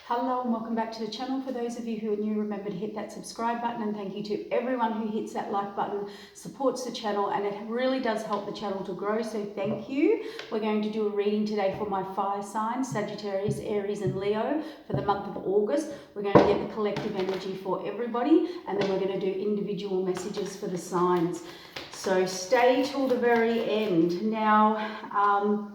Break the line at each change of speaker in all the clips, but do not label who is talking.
Hello and welcome back to the channel. For those of you who are new, remember to hit that subscribe button, and thank you to everyone who hits that like button, supports the channel, and it really does help the channel to grow, so thank you. We're going to do a reading today for my fire signs, Sagittarius, Aries and Leo, for the month of August. We're going to get the collective energy for everybody, and then we're going to do individual messages for the signs. So stay till the very end. Now,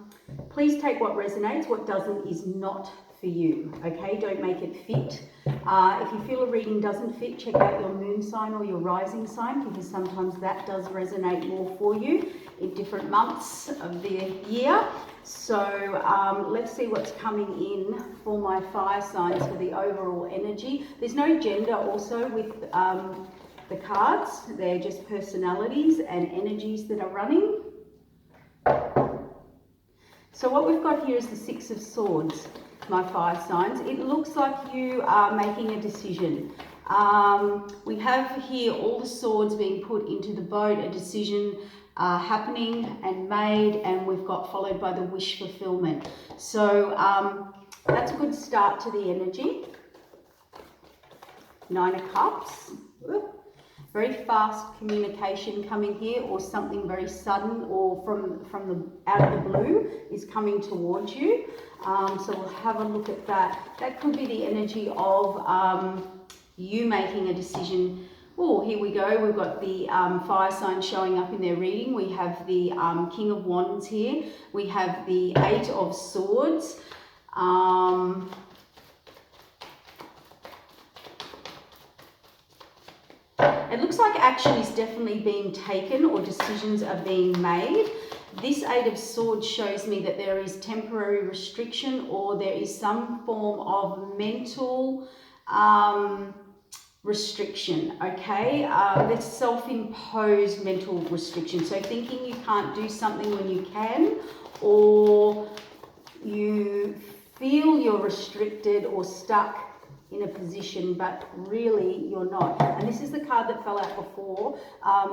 please take what resonates. What doesn't is not for you, okay? Don't make it fit. If you feel a reading doesn't fit, check out your moon sign or your rising sign, because sometimes that does resonate more for you in different months of the year. So let's see what's coming in for my fire signs for the overall energy. There's no gender also with the cards. They're just personalities and energies that are running. So what we've got here is the Six of Swords, my fire signs. It looks like you are making a decision. We have here all the swords being put into the boat, a decision happening and made, and we've got followed by the wish fulfillment. So that's a good start to the energy. Nine of Cups. Very fast communication coming here, or something very sudden or from the out of the blue is coming towards you. So we'll have a look at that. That could be the energy of you making a decision. Oh, here we go. We've got the fire sign showing up in their reading. We have the King of Wands here. We have the Eight of Swords. It looks like action is definitely being taken, or decisions are being made. This Eight of Swords shows me that there is temporary restriction, or there is some form of mental restriction, okay? There's self-imposed mental restriction. So thinking you can't do something when you can, or you feel you're restricted or stuck in a position, but really you're not. And this is the card that fell out before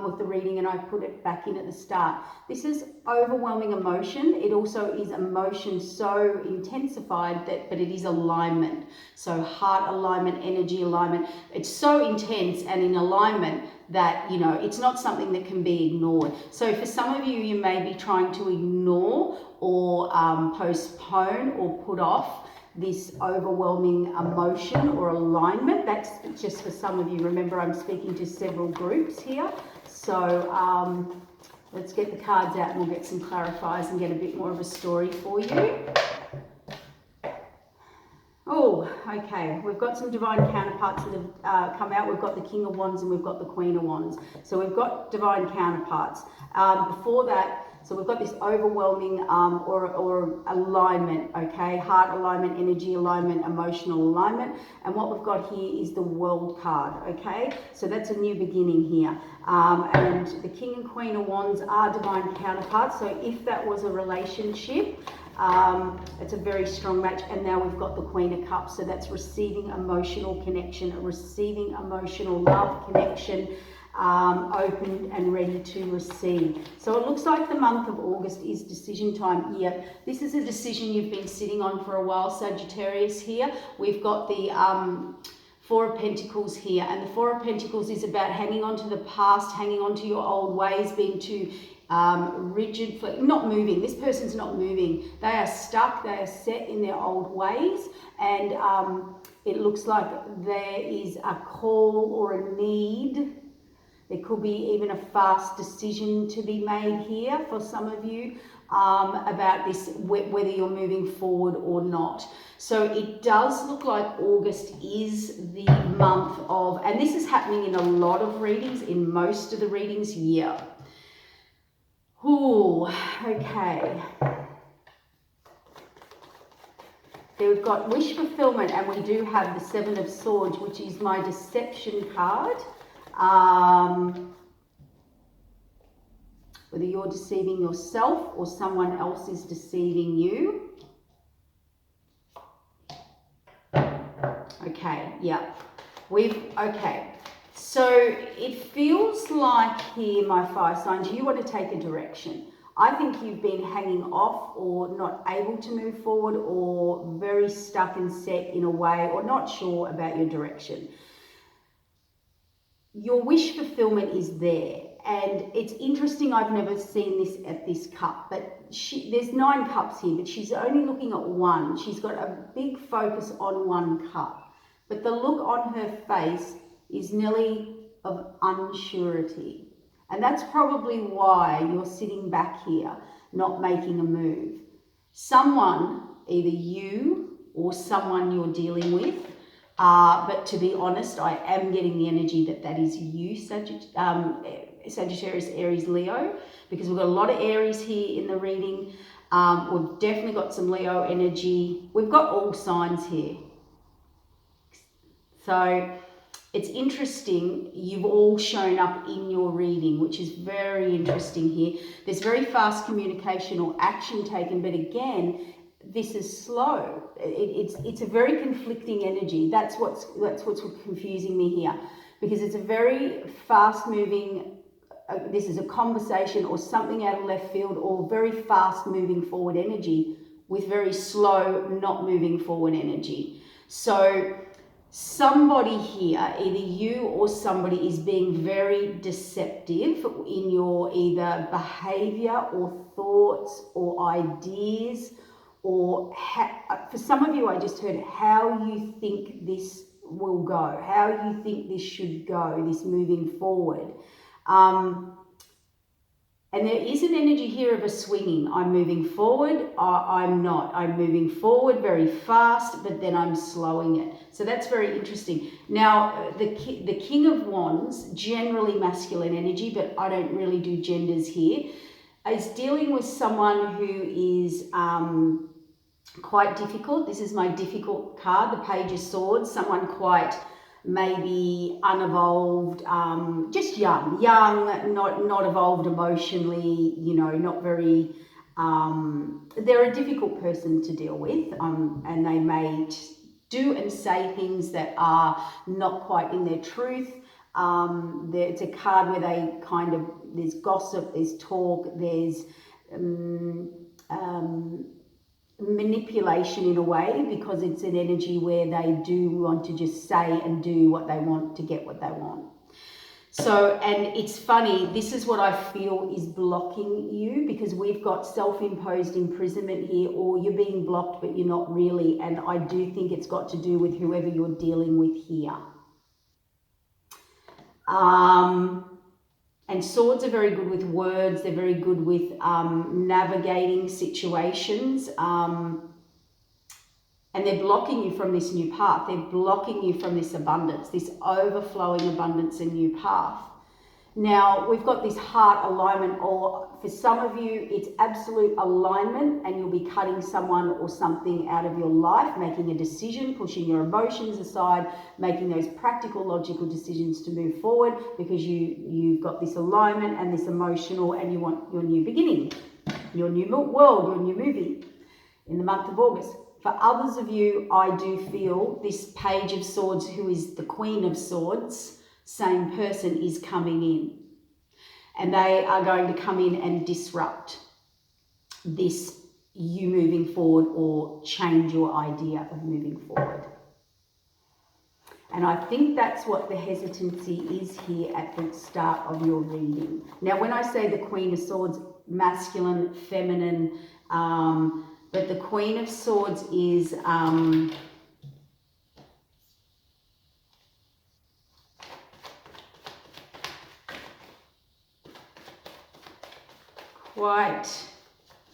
with the reading, and I put it back in at the start. This is overwhelming emotion. It also is emotion so intensified but it is alignment. So heart alignment, energy alignment. It's so intense and in alignment that, you know, it's not something that can be ignored. So for some of you, you may be trying to ignore or postpone or put off this overwhelming emotion or alignment. That's just for some of you. Remember, I'm speaking to several groups here. So let's get the cards out and we'll get some clarifiers and get a bit more of a story for you. Oh, okay. We've got some divine counterparts that have come out. We've got the King of Wands and we've got the Queen of Wands. So we've got divine counterparts. Before that, so we've got this overwhelming or alignment, okay? Heart alignment, energy alignment, emotional alignment. And what we've got here is the World card, okay? So that's a new beginning here. And the King and Queen of Wands are divine counterparts. So if that was a relationship, it's a very strong match. And now we've got the Queen of Cups. So that's receiving emotional connection, receiving emotional love, connection, open and ready to receive. So it looks like the month of August is decision time. Yeah, this is a decision you've been sitting on for a while, Sagittarius here. We've got the Four of Pentacles here, and the Four of Pentacles is about hanging on to the past, hanging on to your old ways, being too rigid, not moving. This person's not moving. They are stuck, they are set in their old ways, and it looks like there is a call or a need. There could be even a fast decision to be made here for some of you about this, whether you're moving forward or not. So it does look like August is the month of, and this is happening in a lot of readings, in most of the readings here. Ooh, okay. There we've got wish fulfillment, and we do have the Seven of Swords, which is my deception card. Whether you're deceiving yourself or someone else is deceiving you. Okay, yeah. Okay. So it feels like here, my fire signs, you want to take a direction. I think you've been hanging off or not able to move forward or very stuck and set in a way or not sure about your direction. Your wish fulfillment is there. And it's interesting, I've never seen this at this cup, but there's 9 cups here, but she's only looking at one. She's got a big focus on one cup. But the look on her face is nearly of unsurety. And that's probably why you're sitting back here, not making a move. Someone, either you or someone you're dealing with, but to be honest, I am getting the energy that is you, Sagittarius, Aries, Leo, because we've got a lot of Aries here in the reading. We've definitely got some Leo energy. We've got all signs here. So it's interesting, you've all shown up in your reading, which is very interesting here. There's very fast communication or action taken, but again, this is slow. It's a very conflicting energy. That's what's confusing me here, because it's a very fast moving, this is a conversation or something out of left field, or very fast moving forward energy with very slow not moving forward energy. So somebody here, either you or somebody, is being very deceptive in your either behavior or thoughts or ideas, or for some of you, I just heard how you think this will go, how you think this should go, this moving forward. And there is an energy here of a swinging. I'm moving forward, I'm not. I'm moving forward very fast, but then I'm slowing it. So that's very interesting. Now, the King of Wands, generally masculine energy, but I don't really do genders here, is dealing with someone who is quite difficult. This is my difficult card, the Page of Swords, someone quite maybe unevolved, just young, not evolved emotionally, you know, not very, they're a difficult person to deal with, and they may do and say things that are not quite in their truth. It's a card where they kind of, there's gossip, there's talk, there's manipulation in a way, because it's an energy where they do want to just say and do what they want to get what they want. So, and it's funny, this is what I feel is blocking you, because we've got self-imposed imprisonment here, or you're being blocked but you're not really, and I do think it's got to do with whoever you're dealing with here. And swords are very good with words. They're very good with navigating situations. And they're blocking you from this new path. They're blocking you from this abundance, this overflowing abundance and new path. Now, we've got this heart alignment, or for some of you, it's absolute alignment, and you'll be cutting someone or something out of your life, making a decision, pushing your emotions aside, making those practical, logical decisions to move forward, because you've got this alignment and this emotional, and you want your new beginning, your new world, your new movie in the month of August. For others of you, I do feel this Page of Swords, who is the Queen of Swords, same person, is coming in, and they are going to come in and disrupt this you moving forward, or change your idea of moving forward. And I think that's what the hesitancy is here at the start of your reading. Now, when I say the Queen of Swords, masculine, feminine, but the Queen of Swords is quite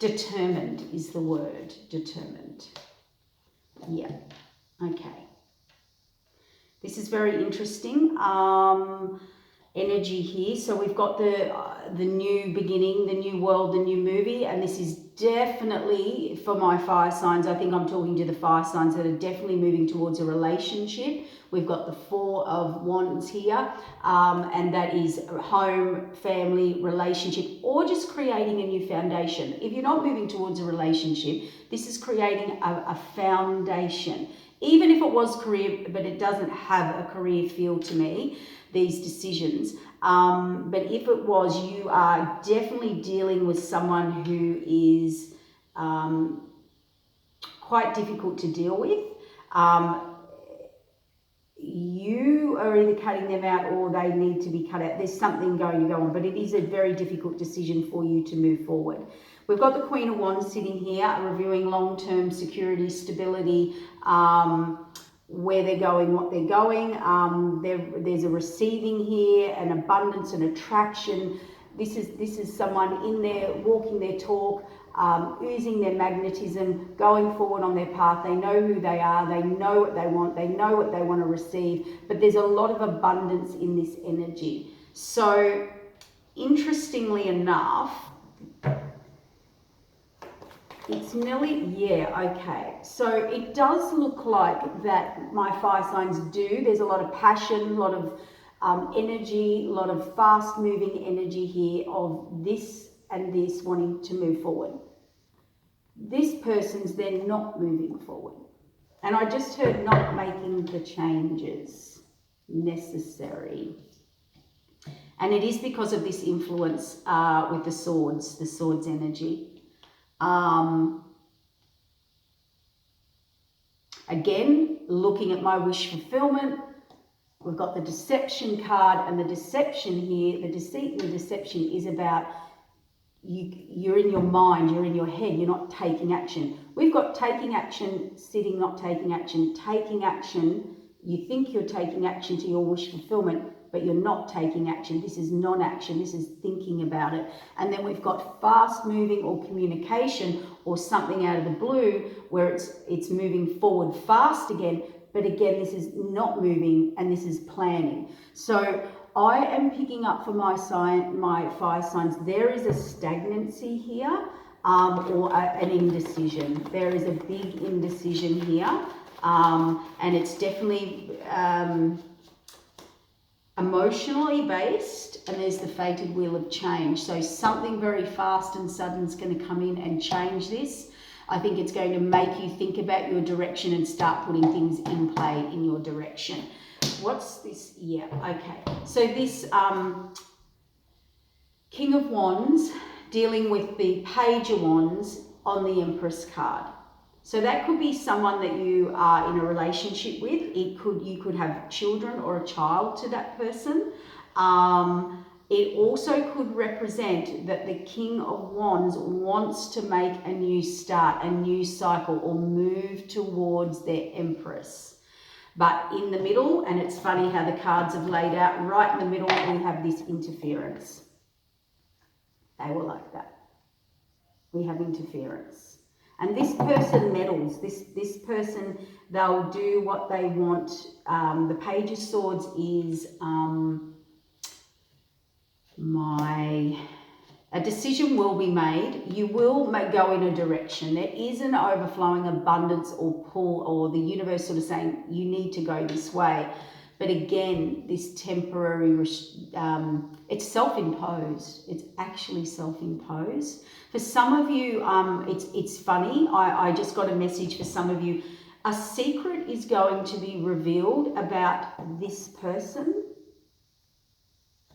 determined is the word, determined. Yeah, okay. This is very interesting energy here. So we've got the new beginning, the new world, the new movie, and this is definitely for my fire signs. I think I'm talking to the fire signs that are definitely moving towards a relationship. We've got the Four of Wands here, and that is home, family, relationship, or just creating a new foundation. If you're not moving towards a relationship, this is creating a foundation. Even if it was career, but it doesn't have a career feel to me, these decisions. But if it was, you are definitely dealing with someone who is quite difficult to deal with. You are either cutting them out or they need to be cut out. There's something going to go on, but it is a very difficult decision for you to move forward. We've got the Queen of Wands sitting here, reviewing long-term security, stability, where they're going, what they're going. There's a receiving here, an abundance, an attraction. This is someone in there, walking their talk, oozing their magnetism, going forward on their path. They know who they are, they know what they want to receive, but there's a lot of abundance in this energy. So, interestingly enough, it's nearly, okay. So it does look like that my fire signs do. There's a lot of passion, a lot of energy, a lot of fast moving energy here of this and this wanting to move forward. This person's then not moving forward. And I just heard not making the changes necessary. And it is because of this influence with the swords energy. Again, looking at my wish fulfillment, we've got the deception card, and the deception here, the deceit and the deception is about you're in your mind, you're in your head, you're not taking action. We've got taking action, sitting, not taking action, taking action. You think you're taking action to your wish fulfillment, but you're not taking action. This is non-action, this is thinking about it. And then we've got fast moving or communication or something out of the blue where it's moving forward fast again, but again, this is not moving and this is planning. So I am picking up for my fire signs, there is a stagnancy here or an indecision. There is a big indecision here, and it's definitely emotionally based, and there's the fated wheel of change. So something very fast and sudden is going to come in and change this. I think it's going to make you think about your direction and start putting things in play in your direction. What's this? Yeah, okay. So this King of Wands dealing with the Page of Wands on the Empress card. So that could be someone that you are in a relationship with. You could have children or a child to that person. It also could represent that the King of Wands wants to make a new start, a new cycle, or move towards their Empress. But in the middle, and it's funny how the cards have laid out, right in the middle, we have this interference. They were like that. We have interference. And this person meddles. This person, they'll do what they want. The Page of Swords is a decision will be made. You will go in a direction. There is an overflowing abundance or pull, or the universe sort of saying you need to go this way. But again, this temporary, it's self-imposed. It's actually self-imposed. For some of you, it's funny. I just got a message for some of you. A secret is going to be revealed about this person,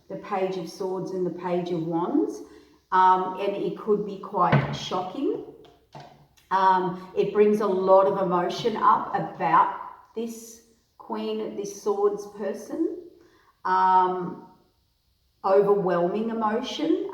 the Page of Swords and the Page of Wands, and it could be quite shocking. It brings a lot of emotion up about this Queen, this Swords person, overwhelming emotion,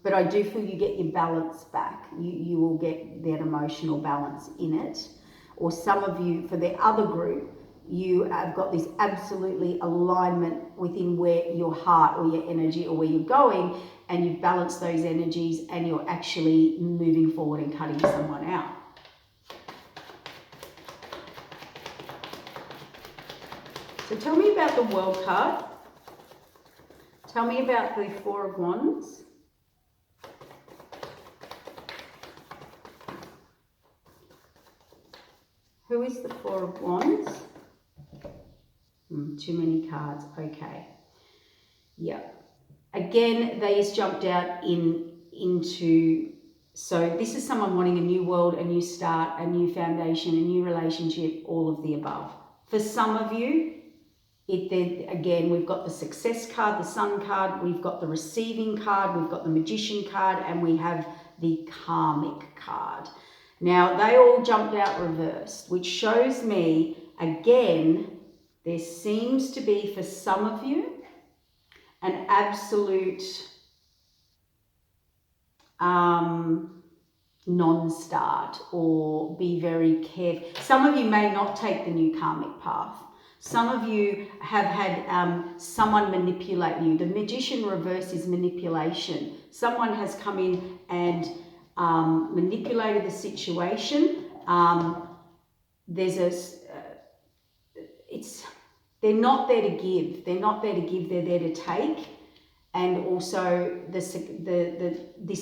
but I do feel you get your balance back. You will get that emotional balance in it. Or some of you, for the other group, you have got this absolutely alignment within where your heart or your energy or where you're going, and you've balanced those energies and you're actually moving forward and cutting someone out. So tell me about the World card. Tell me about the Four of Wands. Who is the Four of Wands? Too many cards. Okay. Yeah. Again, these jumped out into So this is someone wanting a new world, a new start, a new foundation, a new relationship, all of the above. For some of you, again, we've got the success card, the sun card, we've got the receiving card, we've got the magician card, and we have the karmic card. Now, they all jumped out reversed, which shows me, again, there seems to be, for some of you, an absolute non-start, or be very careful. Some of you may not take the new karmic path. Some of you have had someone manipulate you. The magician reverse is manipulation. Someone has come in and manipulated the situation. They're not there to give. They're not there to give. They're there to take. And also this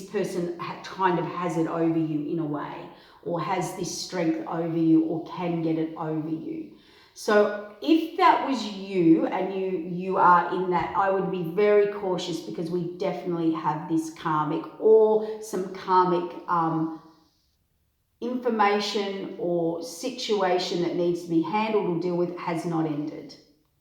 person kind of has it over you in a way, or has this strength over you, or can get it over you. So if that was you and you are in that, I would be very cautious, because we definitely have this karmic or some karmic information or situation that needs to be handled or dealt with has not ended.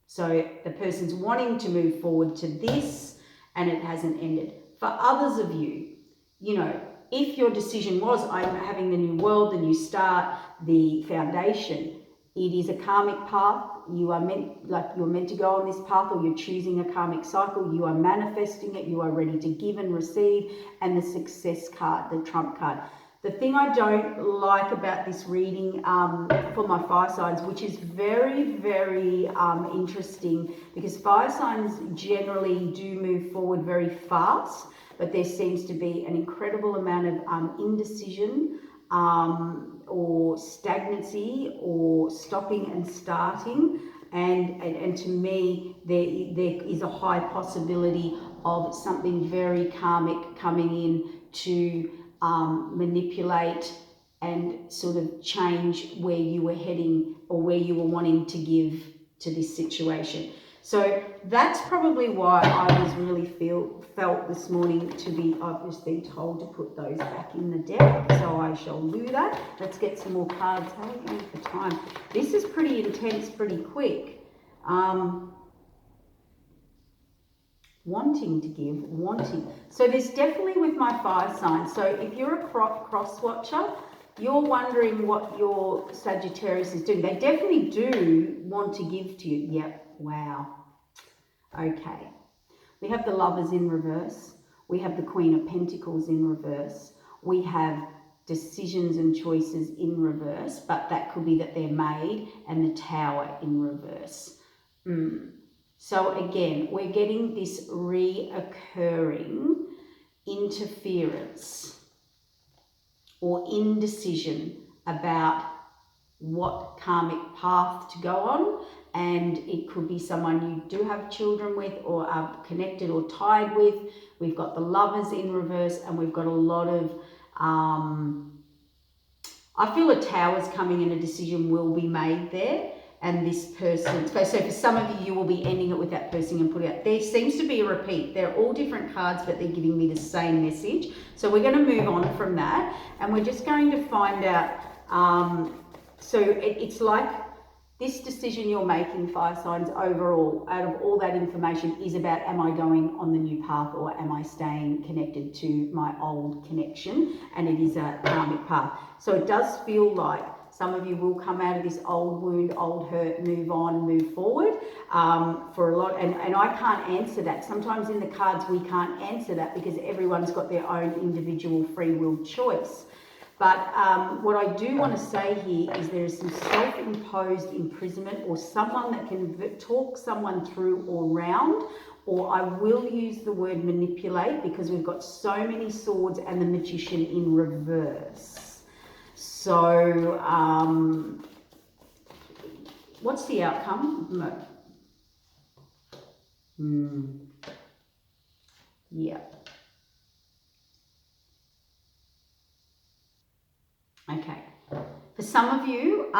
So the person's wanting to move forward to this, and it hasn't ended. For others of you, if your decision was, I'm having the new world, the new start, the foundation, it is a karmic path. You are meant to go on this path, or you're choosing a karmic cycle. You are manifesting it. You are ready to give and receive. And the success card, the trump card. The thing I don't like about this reading for my fire signs, which is very, very interesting, because fire signs generally do move forward very fast, but there seems to be an incredible amount of indecision or stagnancy, or stopping and starting. And to me, there is a high possibility of something very karmic coming in to manipulate and sort of change where you were heading, or where you were wanting to give to this situation. So that's probably why I was really felt this morning to be, I've just been told to put those back in the deck, so I shall do that. Let's get some more cards. How are we going for time? This is pretty intense, pretty quick. Wanting to give, wanting. So there's definitely with my fire sign. So if you're a cross watcher, you're wondering what your Sagittarius is doing. They definitely do want to give to you. Yep, wow. Okay. We have the Lovers in reverse. We have the Queen of Pentacles in reverse. We have decisions and choices in reverse, but that could be that they're made, and the Tower in reverse. So again, we're getting this reoccurring interference or indecision about what karmic path to go on. And it could be someone you do have children with, or are connected or tied with. We've got the Lovers in reverse, and we've got a lot of, I feel a Tower's coming, and a decision will be made there. And this person, so for some of you, you will be ending it with that person and putting it out. There seems to be a repeat. They're all different cards, but they're giving me the same message. So we're going to move on from that, and we're just going to find out. So it's like this decision you're making, fire signs, overall, out of all that information, is about, am I going on the new path, or am I staying connected to my old connection? And it is a karmic path. So it does feel like some of you will come out of this old wound, old hurt, move on, move forward for a lot. And I can't answer that. Sometimes in the cards we can't answer that, because everyone's got their own individual free will choice. But what I do want to say here is there is some self-imposed imprisonment, or someone that can talk someone through or around, or I will use the word manipulate, because we've got so many swords and the Magician in reverse. So, what's the outcome? Yeah. Okay. For some of you,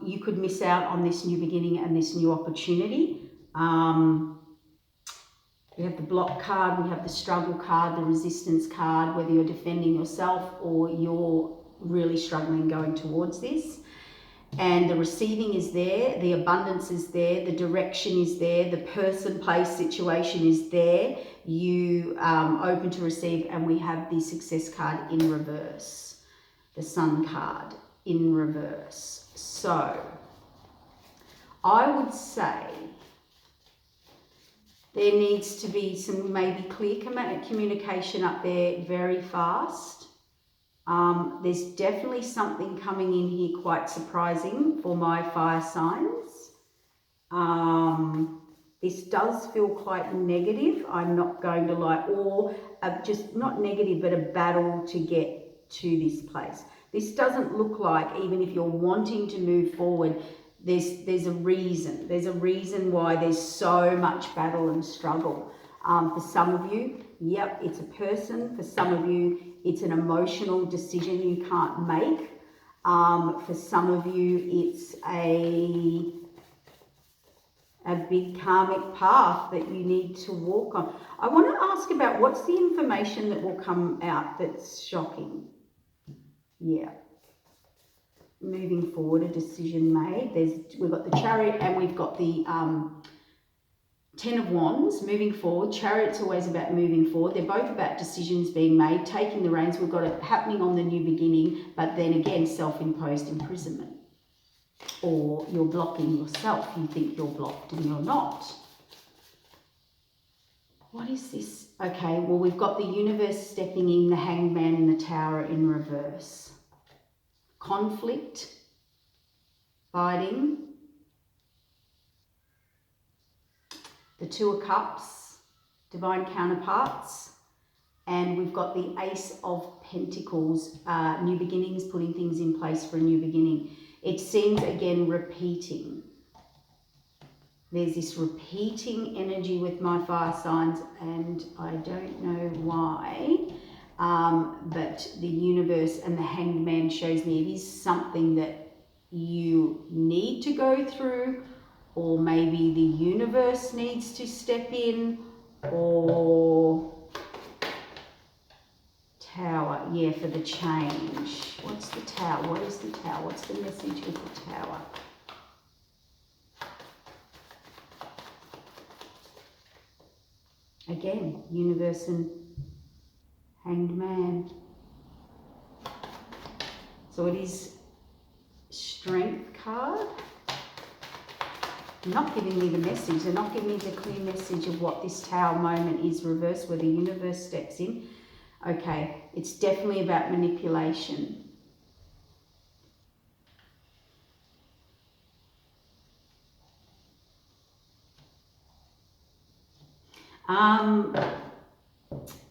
you could miss out on this new beginning and this new opportunity. We have the block card, we have the struggle card, the resistance card, whether you're defending yourself or you're really struggling going towards this. And the receiving is there, the abundance is there, the direction is there, the person, place, situation is there. You open to receive, and we have the success card in reverse, the sun card in reverse. So I would say there needs to be some maybe clear communication up there very fast. There's definitely something coming in here quite surprising for my fire signs. This does feel quite negative, I'm not going to lie, or just not negative, but a battle to get to this place. This doesn't look like, even if you're wanting to move forward, there's a reason. There's a reason why there's so much battle and struggle. For some of you, yep, it's a person. For some of you, it's an emotional decision you can't make. For some of you, it's a big karmic path that you need to walk on. I want to ask about what's the information that will come out that's shocking. Yeah. Moving forward, a decision made. We've got the Chariot and we've got the Ten of Wands. Moving forward, Chariot's always about moving forward. They're both about decisions being made, taking the reins. We've got it happening on the new beginning, but then again, self-imposed imprisonment. Or you're blocking yourself. You think you're blocked and you're not. What is this? Okay, well, we've got the universe stepping in, the Hangman and the Tower in reverse. Conflict, fighting, the Two of Cups, divine counterparts, and we've got the Ace of Pentacles, new beginnings, putting things in place for a new beginning. It seems again repeating. There's this repeating energy with my fire signs, and I don't know why. But the universe and the Hanged Man shows me it is something that you need to go through, or maybe the universe needs to step in, or Tower, yeah, for the change. What's the Tower? What is the Tower? What's the message with the Tower? Again, universe and Hanged Man. So it is Strength card. They're not giving me the message. They're not giving me the clear message of what this Tower moment is reversed, where the universe steps in. Okay, it's definitely about manipulation.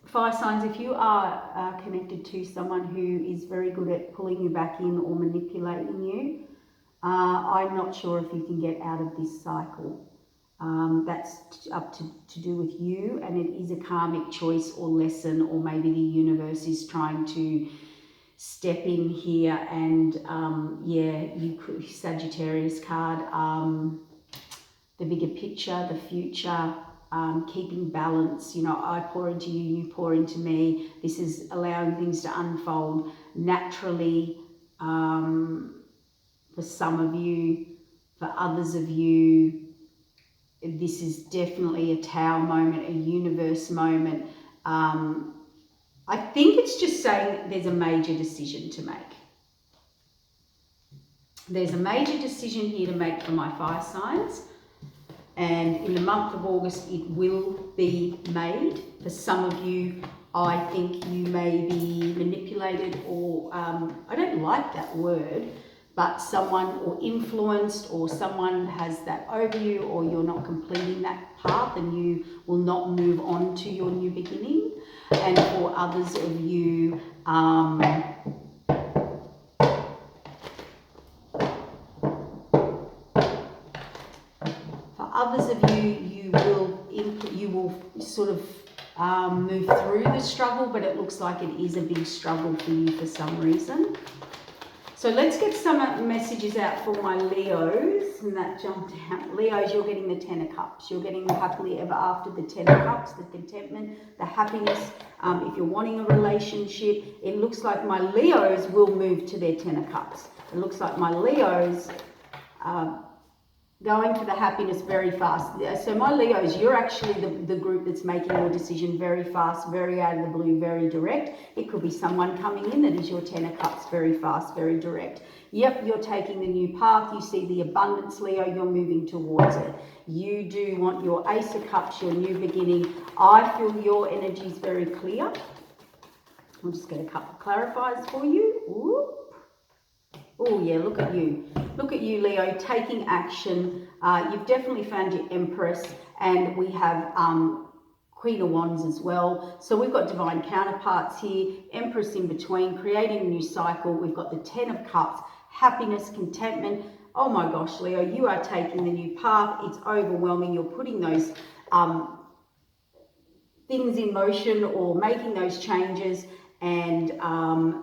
Fire signs, if you are connected to someone who is very good at pulling you back in or manipulating you, I'm not sure if you can get out of this cycle. That's up to do with you, and it is a karmic choice or lesson, or maybe the universe is trying to step in here and, yeah, you could, Sagittarius card, the bigger picture, the future, keeping balance. You know, I pour into you, you pour into me. This is allowing things to unfold naturally for some of you. For others of you, this is definitely a Tower moment, a universe moment. I think it's just saying there's a major decision to make. There's a major decision here to make for my fire signs. And in the month of August, it will be made. For some of you, I think you may be manipulated, or I don't like that word, but someone, or influenced, or someone has that over you, or you're not completing that path and you will not move on to your new beginning. And for others of you, you will sort of move through the struggle, but it looks like it is a big struggle for you for some reason. So let's get some messages out for my Leos, and that jumped out. Leos, you're getting the 10 of Cups. You're getting the happily ever after, the 10 of Cups, the contentment, the happiness. If you're wanting a relationship, it looks like my Leos will move to their 10 of Cups. It looks like my Leos going for the happiness very fast. So my Leos, you're actually the group that's making your decision very fast, very out of the blue, very direct. It could be someone coming in that is your 10 of Cups, very fast, very direct. Yep, you're taking the new path. You see the abundance, Leo, you're moving towards it. You do want your Ace of Cups, your new beginning. I feel your energy is very clear. I'll just get a couple of clarifiers for you. Ooh. Oh yeah, look at you. Look at you, Leo, taking action. You've definitely found your Empress, and we have Queen of Wands as well. So we've got divine counterparts here, Empress in between, creating a new cycle. We've got the 10 of Cups, happiness, contentment. Oh my gosh, Leo, you are taking the new path. It's overwhelming. You're putting those things in motion or making those changes, and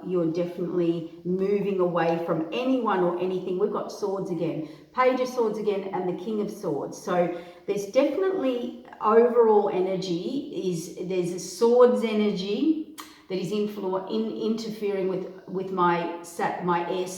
you're definitely moving away from anyone or anything. We've got Swords again, Page of Swords again, and the King of Swords. So there's definitely overall energy, there's a Swords energy that is interfering with my air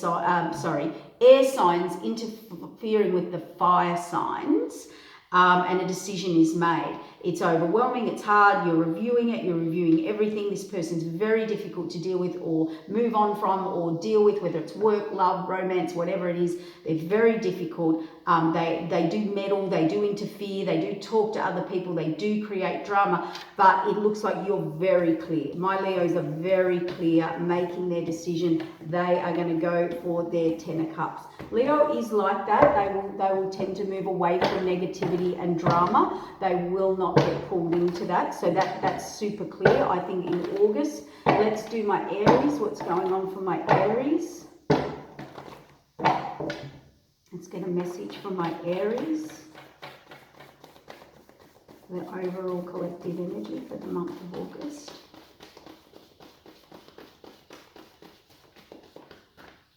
signs interfering with the fire signs. And a decision is made. It's overwhelming, it's hard, you're reviewing it, you're reviewing everything. This person's very difficult to deal with or move on from or deal with, whether it's work, love, romance, whatever it is. They're very difficult. They do meddle, they do interfere, they do talk to other people, they do create drama, but it looks like you're very clear. My Leos are very clear, making their decision. They are going to go for their 10 of Cups. Leo is like that. They will tend to move away from negativity and drama. They will not get pulled into that. So that's super clear. I think in August, let's do my Aries. What's going on for my Aries? Let's get a message from my Aries. The overall collective energy for the month of August.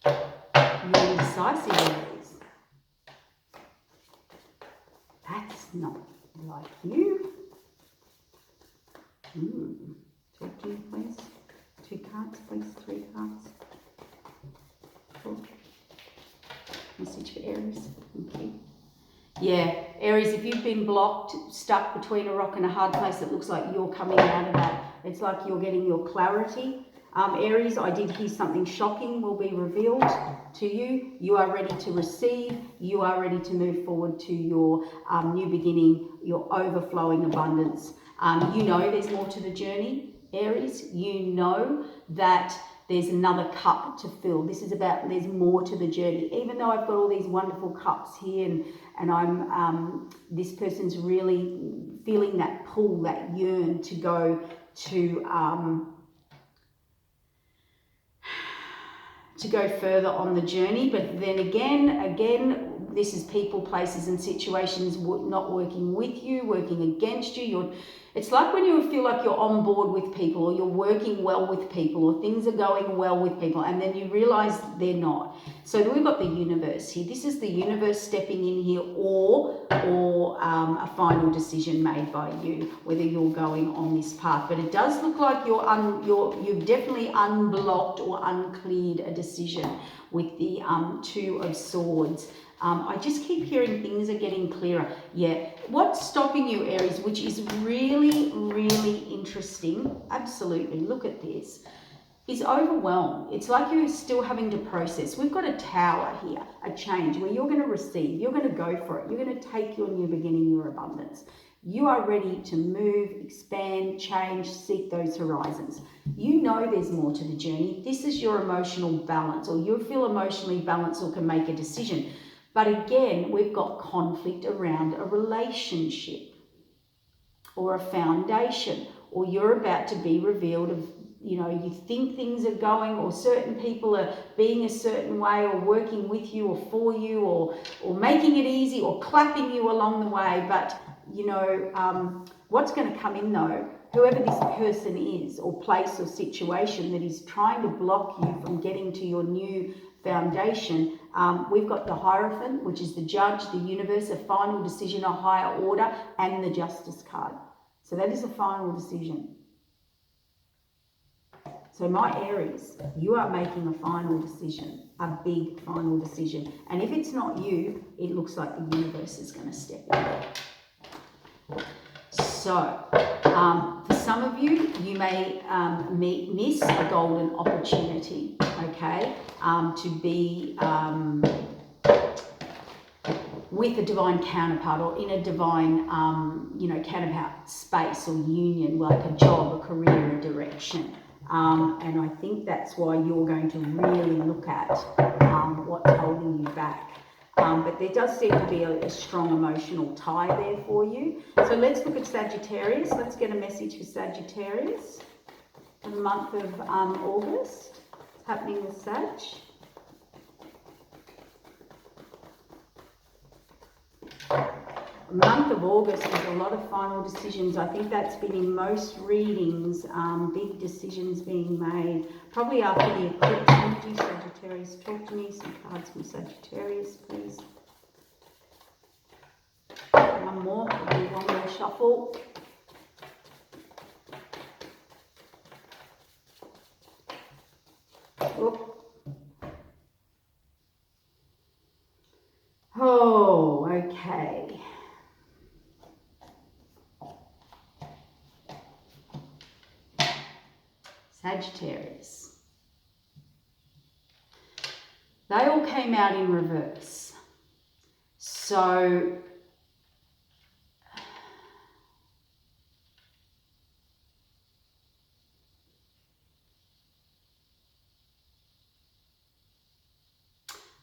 You're indecisive, Aries. That's not like you. Talk to me, please. 2 cards, please. 3 cards. 4. Message for Aries. Thank you. Yeah, Aries, if you've been blocked, stuck between a rock and a hard place, it looks like you're coming out of that. It's like you're getting your clarity. Aries, I did hear something shocking will be revealed to you. You are ready to receive. You are ready to move forward to your new beginning, your overflowing abundance. You know there's more to the journey, Aries. You know that there's another cup to fill. This is about, there's more to the journey. Even though I've got all these wonderful cups here and I'm, this person's really feeling that pull, that yearn to go to go further on the journey. But then again, this is people, places and situations not working with you, working against you. It's like when you feel like you're on board with people or you're working well with people or things are going well with people and then you realize they're not. So we've got the universe here. This is the universe stepping in here or a final decision made by you, whether you're going on this path. But it does look like you've definitely unblocked or uncleared a decision with the 2 of Swords. I just keep hearing things are getting clearer. Yeah. What's stopping you, Aries, which is really, really interesting, absolutely, look at this, is overwhelmed. It's like you're still having to process. We've got a Tower here, a change where you're going to receive, you're going to go for it, you're going to take your new beginning, your abundance. You are ready to move, expand, change, seek those horizons. You know there's more to the journey. This is your emotional balance, or you feel emotionally balanced or can make a decision. But again, we've got conflict around a relationship or a foundation, or you're about to be revealed of, you know, you think things are going, or certain people are being a certain way or working with you or for you or making it easy or clapping you along the way. But, you know, what's going to come in though, whoever this person is or place or situation that is trying to block you from getting to your new foundation, we've got the Hierophant, which is the judge, the universe, a final decision, a higher order, and the Justice card. So that is a final decision. So my Aries, you are making a final decision, a big final decision. And if it's not you, it looks like the universe is going to step in. So, for some of you, you may miss a golden opportunity, okay, to be with a divine counterpart or in a divine, counterpart space or union, like a job, a career, a direction. And I think that's why you're going to really look at what's holding you back. But there does seem to be a strong emotional tie there for you. So let's look at Sagittarius. Let's get a message for Sagittarius for the month of August. What's happening with Sag? The month of August is a lot of final decisions. I think that's been in most readings, big decisions being made. Probably after the eclipse energy, Sagittarius, talk to me. Some cards from Sagittarius, please. One more, we'll do one more shuffle. Oh, okay. Sagittarius. They all came out in reverse. So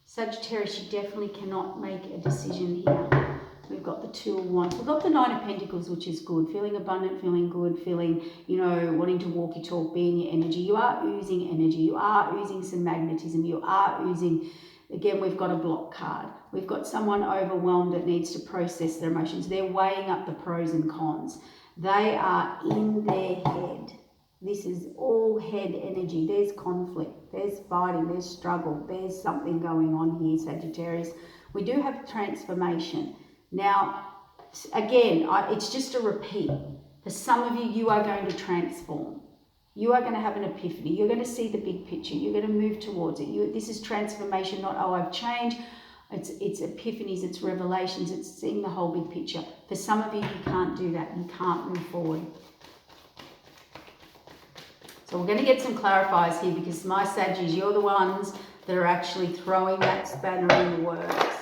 Sagittarius, you definitely cannot make a decision here. We've got the Two of Wands. We've got the Nine of Pentacles, which is good. Feeling abundant, feeling good, feeling, wanting to walk your talk, be in your energy. You are oozing energy. You are oozing some magnetism. You are oozing, again, we've got a block card. We've got someone overwhelmed that needs to process their emotions. They're weighing up the pros and cons. They are in their head. This is all head energy. There's conflict, there's fighting, there's struggle, there's something going on here, Sagittarius. We do have transformation. Now, again, it's just a repeat. For some of you, you are going to transform. You are going to have an epiphany. You're going to see the big picture. You're going to move towards it. This is transformation, not, oh, I've changed. It's epiphanies, it's revelations, it's seeing the whole big picture. For some of you, you can't do that. You can't move forward. So we're going to get some clarifiers here, because my Saggies, you're the ones that are actually throwing that spanner in the works.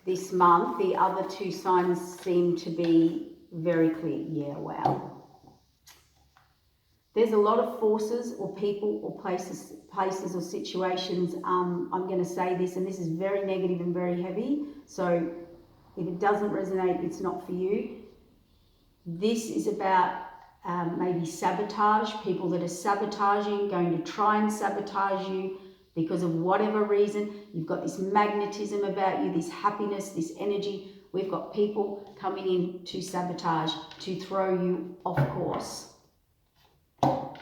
This month, the other two signs seem to be very clear. Yeah, wow. There's a lot of forces or people or places or situations. I'm going to say this, and this is very negative and very heavy. So if it doesn't resonate, it's not for you. This is about maybe sabotage, people that are sabotaging, going to try and sabotage you because of whatever reason. You've got this magnetism about you, this happiness, this energy. We've got people coming in to sabotage, to throw you off course.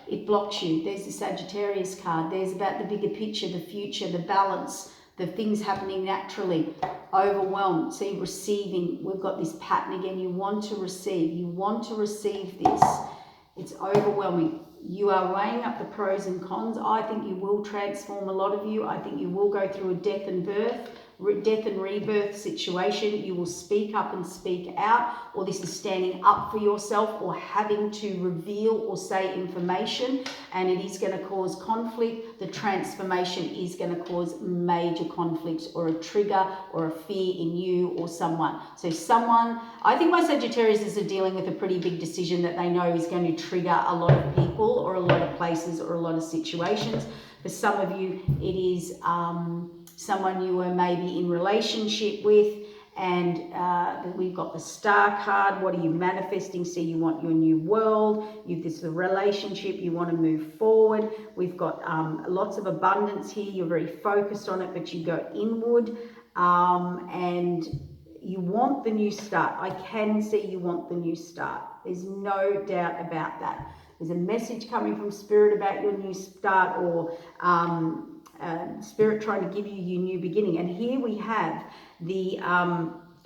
It blocks you. There's the Sagittarius card. There's about the bigger picture, the future, the balance, the things happening naturally. Overwhelmed. See, receiving. We've got this pattern again. You want to receive. You want to receive this. It's overwhelming. You are weighing up the pros and cons. I think you will transform, a lot of you. I think you will go through a death and rebirth situation. You will speak up and speak out, or this is standing up for yourself or having to reveal or say information, and it is going to cause conflict. The transformation is going to cause major conflict or a trigger or a fear in you or someone. So I think my Sagittarius are dealing with a pretty big decision that they know is going to trigger a lot of people or a lot of places or a lot of situations. For some of you, it is someone you were maybe in relationship with, and we've got the Star card. What are you manifesting? See, you want your new world. This is a relationship. You want to move forward. We've got lots of abundance here. You're very focused on it, but you go inward, and you want the new start. I can see you want the new start. There's no doubt about that. There's a message coming from Spirit about your new start, or Spirit trying to give you your new beginning. And here we have the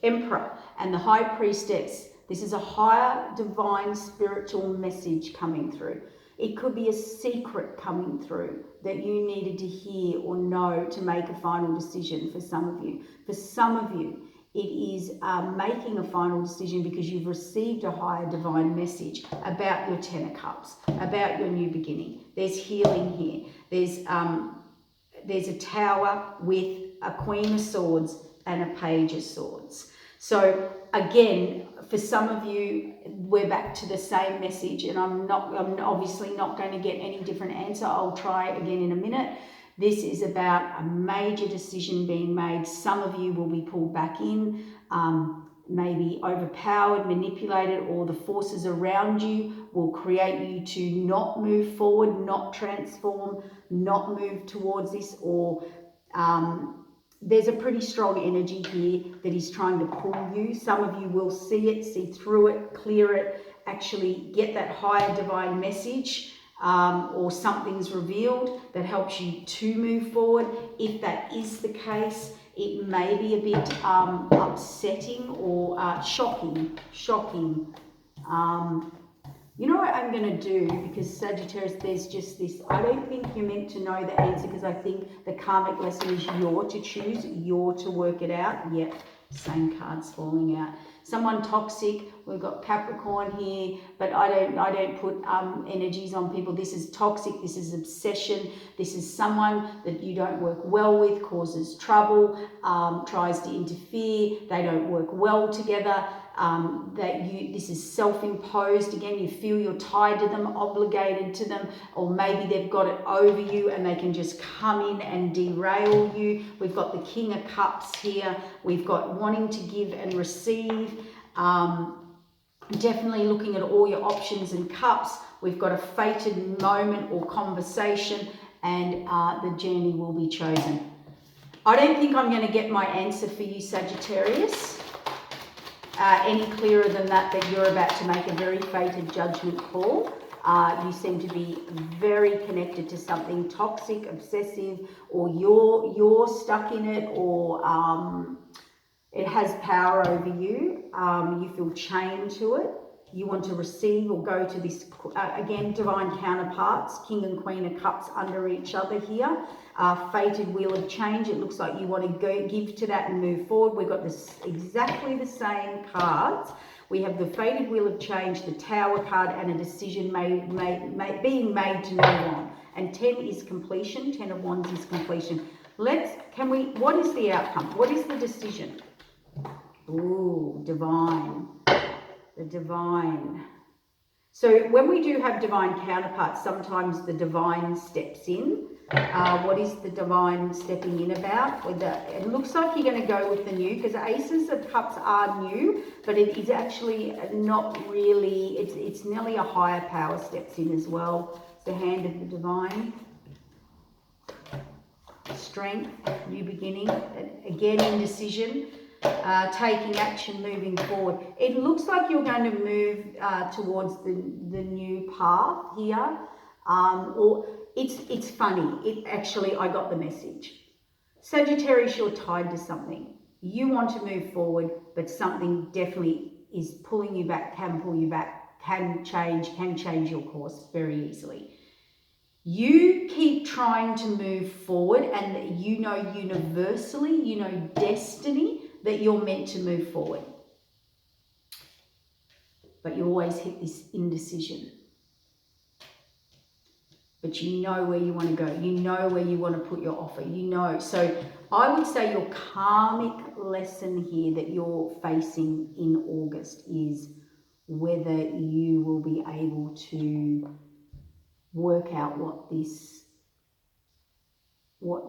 Emperor and the High Priestess. This is a higher divine spiritual message coming through. It could be a secret coming through that you needed to hear or know to make a final decision for some of you. For some of you, it is making a final decision because you've received a higher divine message about your Ten of Cups, about your new beginning. There's healing here. There's a Tower with a Queen of Swords and a Page of Swords. So again, for some of you, we're back to the same message, and I'm obviously not going to get any different answer. I'll try again in a minute. This is about a major decision being made. Some of you will be pulled back in, maybe overpowered, manipulated, or the forces around you will create you to not move forward, not transform, not move towards this, or there's a pretty strong energy here that is trying to pull you. Some of you will see it, see through it, clear it, actually get that higher divine message, or something's revealed that helps you to move forward. If that is the case, it may be a bit upsetting or shocking. You know what I'm going to do, because Sagittarius, there's just this, I don't think you're meant to know the answer, because I think the karmic lesson is you're to choose, you're to work it out. Yep, same cards falling out. Someone toxic, we've got Capricorn here, but I don't put energies on people. This is toxic, this is obsession, this is someone that you don't work well with, causes trouble, tries to interfere, they don't work well together. This is self-imposed. Again, you feel you're tied to them, obligated to them, or maybe they've got it over you and they can just come in and derail you. We've got the King of Cups here. We've got wanting to give and receive. Definitely looking at all your options and cups. We've got a fated moment or conversation, and the journey will be chosen. I don't think I'm going to get my answer for you, Sagittarius. Any clearer than that you're about to make a very fated judgment call. You seem to be very connected to something toxic, obsessive, or you're stuck in it, or it has power over you. You feel chained to it. You want to receive or go to this, again, divine counterparts, King and Queen of Cups under each other here. Fated Wheel of Change. It looks like you want to go give to that and move forward. We've got this exactly the same cards. We have the Fated Wheel of Change, the Tower card, and a decision being made to move on. And 10 is completion. 10 of Wands is completion. What is the outcome? What is the decision? Ooh, divine. The divine. So when we do have divine counterparts, sometimes the divine steps in. What is the divine stepping in about? It looks like you're going to go with the new, because Aces of Cups are new, but it is actually not really, it's nearly a higher power steps in as well. It's the Hand of the Divine. Strength, new beginning, again indecision. Taking action, moving forward. It looks like you're going to move towards the new path here, or it's funny. I got the message. Sagittarius, you're tied to something. You want to move forward, but something definitely is pulling you back, can pull you back, can change your course very easily. You keep trying to move forward, and you know universally, you know destiny, that you're meant to move forward. But you always hit this indecision. But you know where you want to go. You know where you want to put your offer. You know. So I would say your karmic lesson here that you're facing in August is whether you will be able to work out what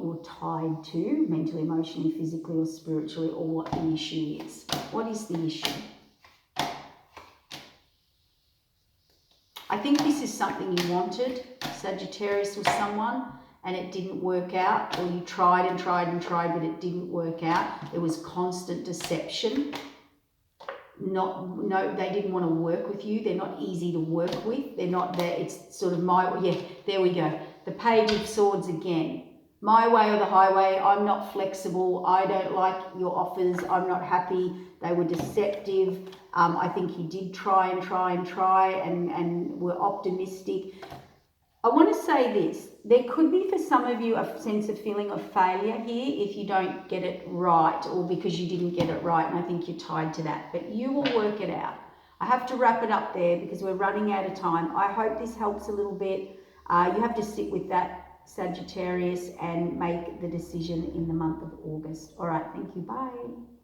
you're tied to, mentally, emotionally, physically, or spiritually, or what the issue is. What is the issue? I think this is something you wanted, Sagittarius, with someone, and it didn't work out, or you tried and tried and tried, but it didn't work out. There was constant deception. They didn't want to work with you. They're not easy to work with. They're not there. It's sort of there we go. The Page of Swords again. my way or the highway. I'm not flexible. I don't like your offers. I'm not happy. They were deceptive. I think he did try and were optimistic. I want to say this. There could be for some of you a sense of feeling of failure here if you don't get it right, or because you didn't get it right, and I think you're tied to that. But you will work it out. I have to wrap it up there because we're running out of time. I hope this helps a little bit. You have to sit with that, Sagittarius, and make the decision in the month of August. All right, thank you. Bye.